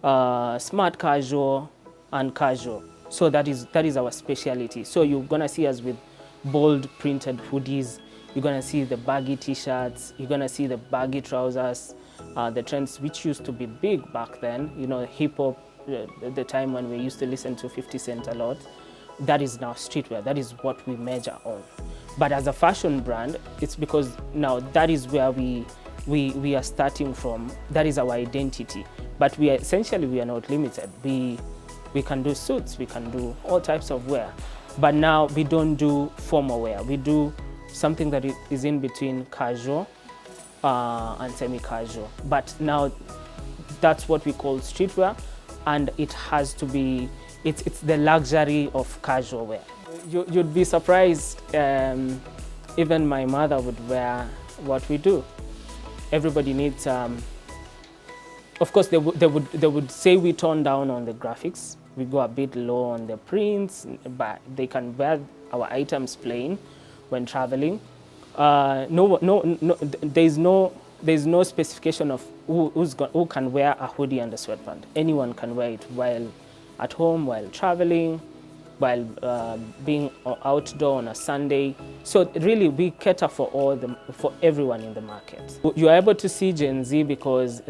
smart casual, and casual. So that is our specialty. So you're gonna see us with bold printed hoodies. You're gonna see the baggy t-shirts. You're gonna see the baggy trousers. The trends which used to be big back then, you know, hip hop, the time when we used to listen to 50 Cent a lot. That is now streetwear. That is what we measure on. But as a fashion brand, it's because now that is where we are starting from. That is our identity. But we are not limited. We can do suits, we can do all types of wear. But now we don't do formal wear. We do something that is in between casual and semi-casual. But now that's what we call streetwear, and it has to be, it's the luxury of casual wear. You'd be surprised, even my mother would wear what we do. Everybody needs, of course they would say we tone down on the graphics. We go a bit low on the prints, but they can wear our items plain when traveling. There's no specification of who can wear a hoodie and a sweatband. Anyone can wear it while at home, while traveling, while being outdoor on a Sunday. So really, we cater for everyone in the market. You're able to see Gen Z because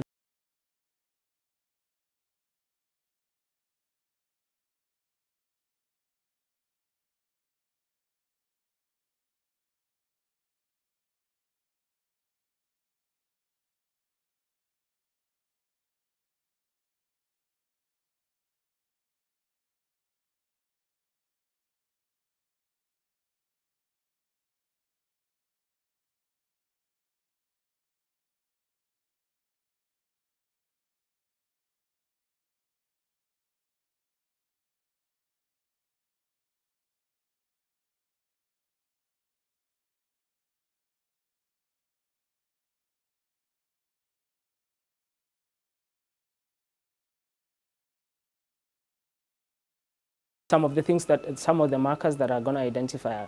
some of the markers that are going to identify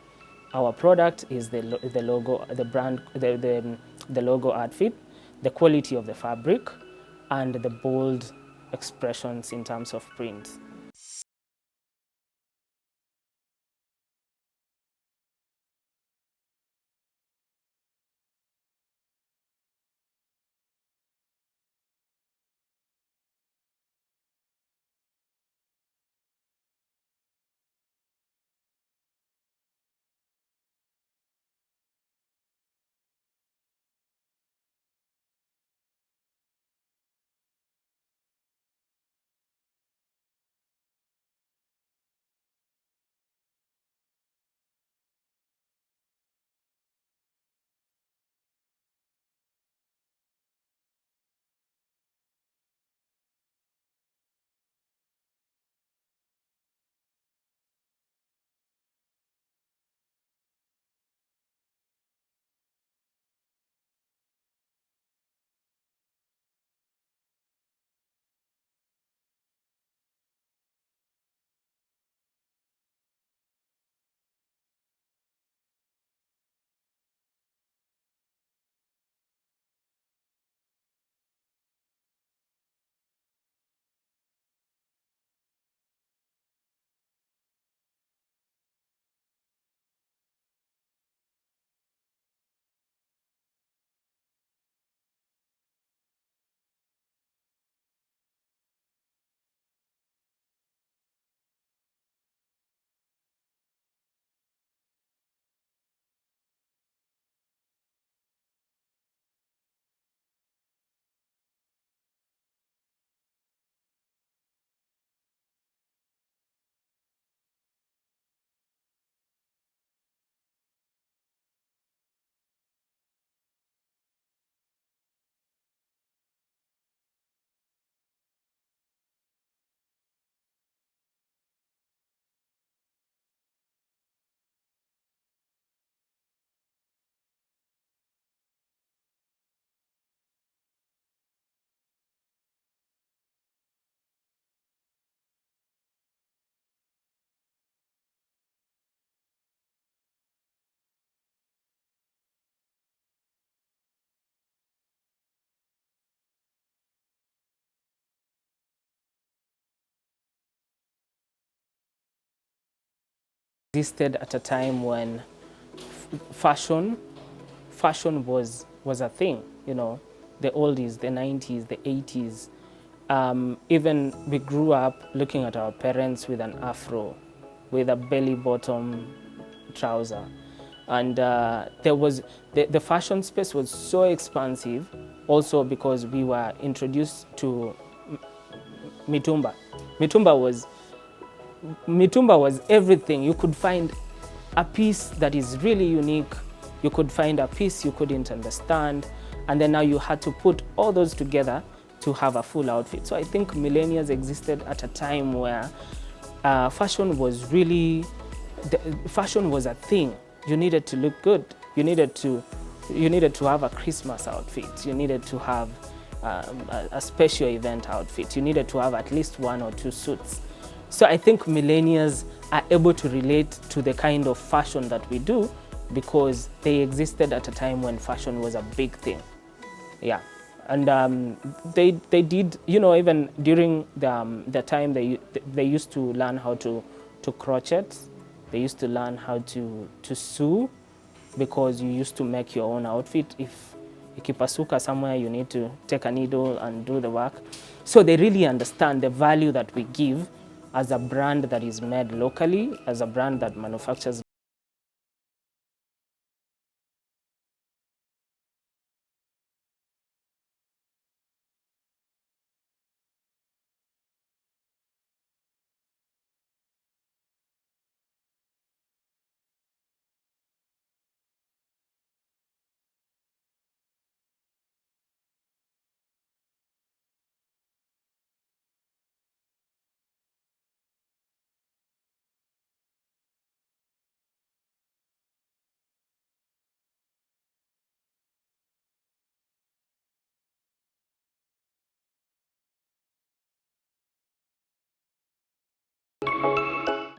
our product is the logo, the brand, the logo Artfit, the quality of the fabric, and the bold expressions in terms of print. Existed at a time when fashion was a thing, you know, the oldies, the 90s, the 80s. Even we grew up looking at our parents with an afro, with a belly bottom trouser. And there was, the fashion space was so expansive also because we were introduced to mitumba. Mitumba was everything. You could find a piece that is really unique. You could find a piece you couldn't understand. And then now you had to put all those together to have a full outfit. So I think millennials existed at a time where fashion was really, fashion was a thing. You needed to look good. You needed to have a Christmas outfit. You needed to have a special event outfit. You needed to have at least 1 or 2 suits. So I think millennials are able to relate to the kind of fashion that we do because they existed at a time when fashion was a big thing. Yeah. And they did, you know, even during the time they used to learn how to crochet. They used to learn how to sew because you used to make your own outfit. If ikipasuka somewhere, you need to take a needle and do the work. So they really understand the value that we give as a brand that is made locally, as a brand that manufactures.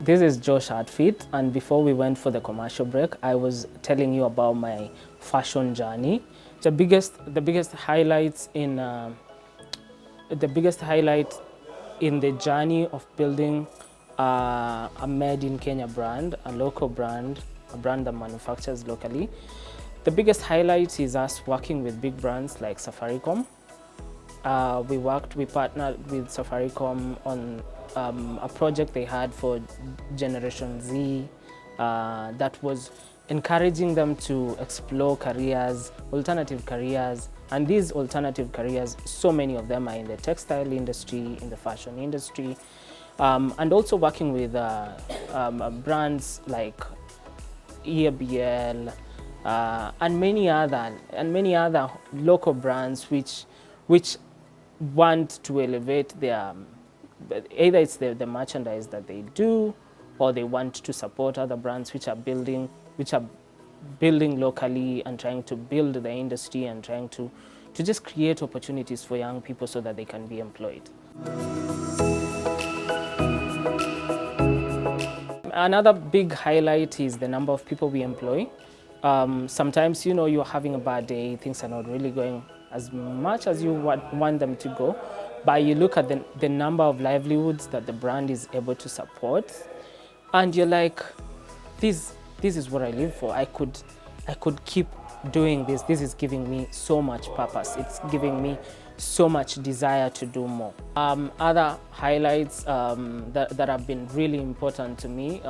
This is Josh Artfit, and before we went for the commercial break, I was telling you about my fashion journey. The biggest highlight in the journey of building a made in Kenya brand, a local brand, a brand that manufactures locally. The biggest highlight is us working with big brands like Safaricom. We partnered with Safaricom on a project they had for Generation Z that was encouraging them to explore careers, alternative careers. And these alternative careers, so many of them are in the textile industry, in the fashion industry, and also working with brands like EABL and many other local brands which want to elevate their, either it's the merchandise that they do, or they want to support other brands which are building locally and trying to build the industry and trying to just create opportunities for young people so that they can be employed. Another big highlight is the number of people we employ. Sometimes, you know, you're having a bad day, things are not really going as much as you want them to go, but you look at the number of livelihoods that the brand is able to support, and you're like, this is what I live for. I could keep doing this. This is giving me so much purpose. It's giving me so much desire to do more. Other highlights that have been really important to me,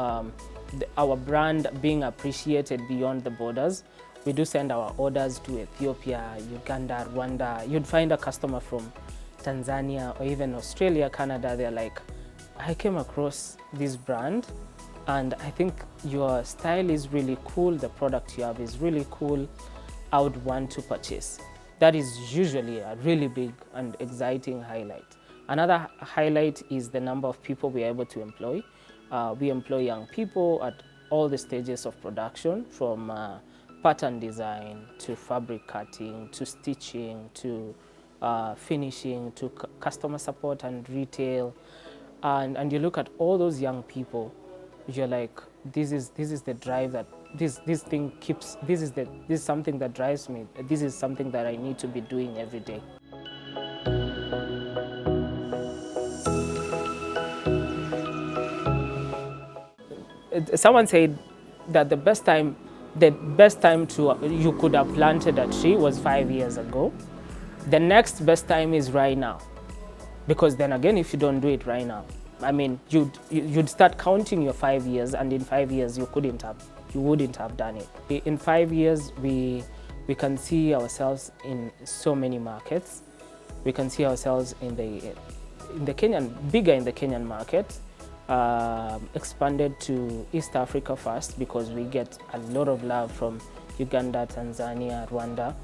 our brand being appreciated beyond the borders. We do send our orders to Ethiopia, Uganda, Rwanda. You'd find a customer from Tanzania or even Australia, Canada. They're like, I came across this brand and I think your style is really cool. The product you have is really cool. I would want to purchase. That is usually a really big and exciting highlight. Another highlight is the number of people we are able to employ. We employ young people at all the stages of production, from pattern design to fabric cutting to stitching to finishing to customer support and retail. And you look at all those young people, you're like, this is the drive that this thing keeps. This is something that drives me. This is something that I need to be doing every day. someone said that the best time to you could have planted a tree was 5 years ago. The next best time is right now, because then again, if you don't do it right now, I mean, you'd start counting your 5 years, and in 5 years you wouldn't have done it. In 5 years, we can see ourselves in so many markets. We can see ourselves in the Kenyan, bigger in the Kenyan market, expanded to East Africa first, because we get a lot of love from Uganda, Tanzania, Rwanda.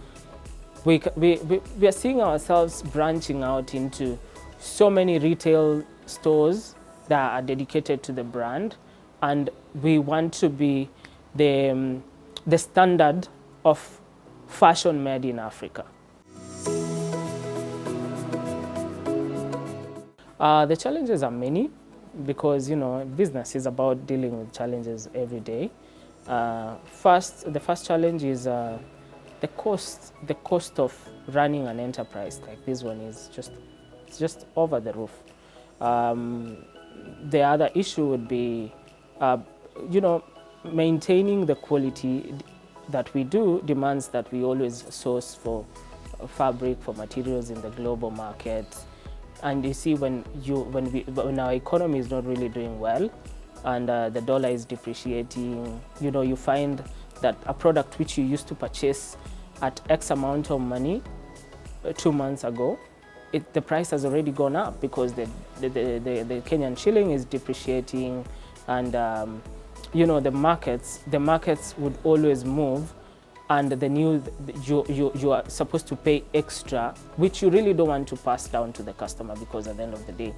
We are seeing ourselves branching out into so many retail stores that are dedicated to the brand, and we want to be the standard of fashion made in Africa. The challenges are many, because business is about dealing with challenges every day. The first challenge is the cost of running an enterprise like this one is just over the roof. The other issue would be, maintaining the quality that we do demands that we always source for fabric, for materials in the global market. And you see, when our economy is not really doing well, and the dollar is depreciating, you find that a product which you used to purchase at X amount of money 2 months ago, the price has already gone up, because the Kenyan shilling is depreciating, and the markets would always move, and you are supposed to pay extra, which you really don't want to pass down to the customer, because at the end of the day,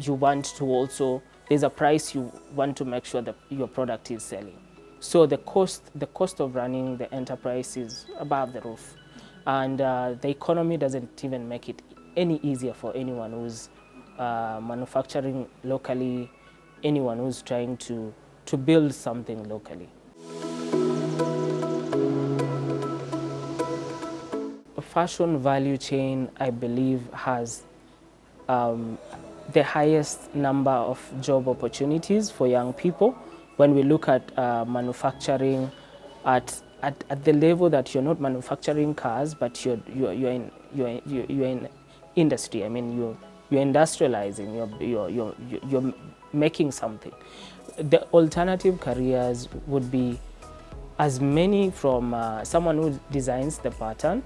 you want to also, there's a price you want to make sure that your product is selling. So the cost of running the enterprise is above the roof, and the economy doesn't even make it any easier for anyone who's manufacturing locally, anyone who's trying to build something locally. Fashion value chain, I believe, has the highest number of job opportunities for young people. When we look at manufacturing at the level that you're not manufacturing cars, but you're in industry. I mean, you're industrializing. You're making something. The alternative careers would be as many from someone who designs the pattern.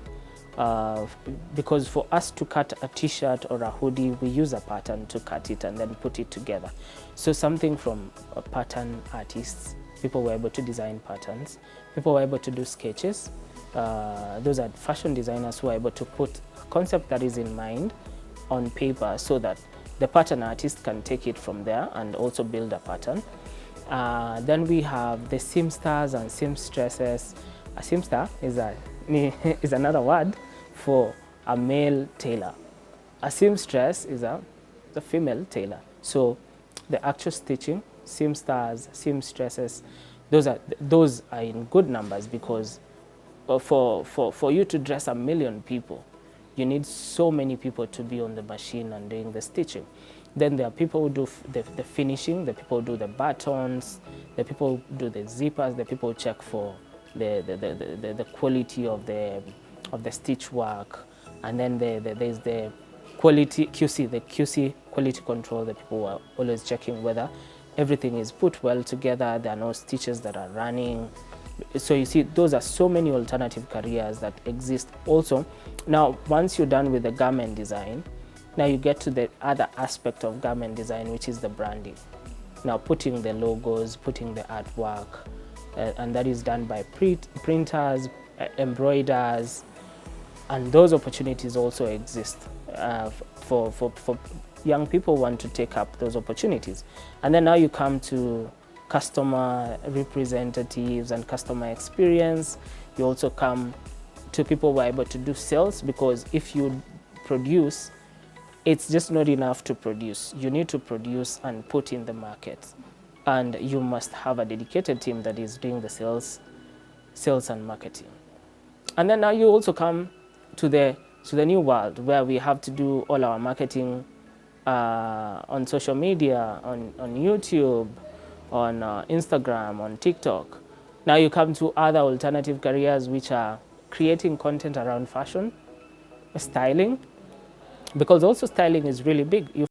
Because for us to cut a t-shirt or a hoodie, we use a pattern to cut it and then put it together. So something from pattern artists, people were able to design patterns, people were able to do sketches. Those are fashion designers who are able to put a concept that is in mind on paper, so that the pattern artist can take it from there and also build a pattern. Then we have the seamsters and seamstresses. A seamster is another word for a male tailor. A seamstress is a female tailor. So the actual stitching, seamsters, seamstresses, those are in good numbers, because for you to dress 1 million people, you need so many people to be on the machine and doing the stitching. Then there are people who do the finishing, the people who do the buttons, the people who do the zippers, the people who check for the quality of the stitch work, and then there's the quality QC, the QC quality control, the people who are always checking whether everything is put well together, there are no stitches that are running. So you see, those are so many alternative careers that exist also. Now, once you're done with the garment design, now you get to the other aspect of garment design, which is the branding. Now, putting the logos, putting the artwork, and that is done by printers, embroiders, and those opportunities also exist for young people who want to take up those opportunities. And then now you come to customer representatives and customer experience. You also come to people who are able to do sales, because if you produce, it's just not enough to produce. You need to produce and put in the market. And you must have a dedicated team that is doing the sales and marketing. And then now you also come to the new world, where we have to do all our marketing on social media, on YouTube, on Instagram, on TikTok. Now you come to other alternative careers which are creating content around fashion, styling, because also styling is really big.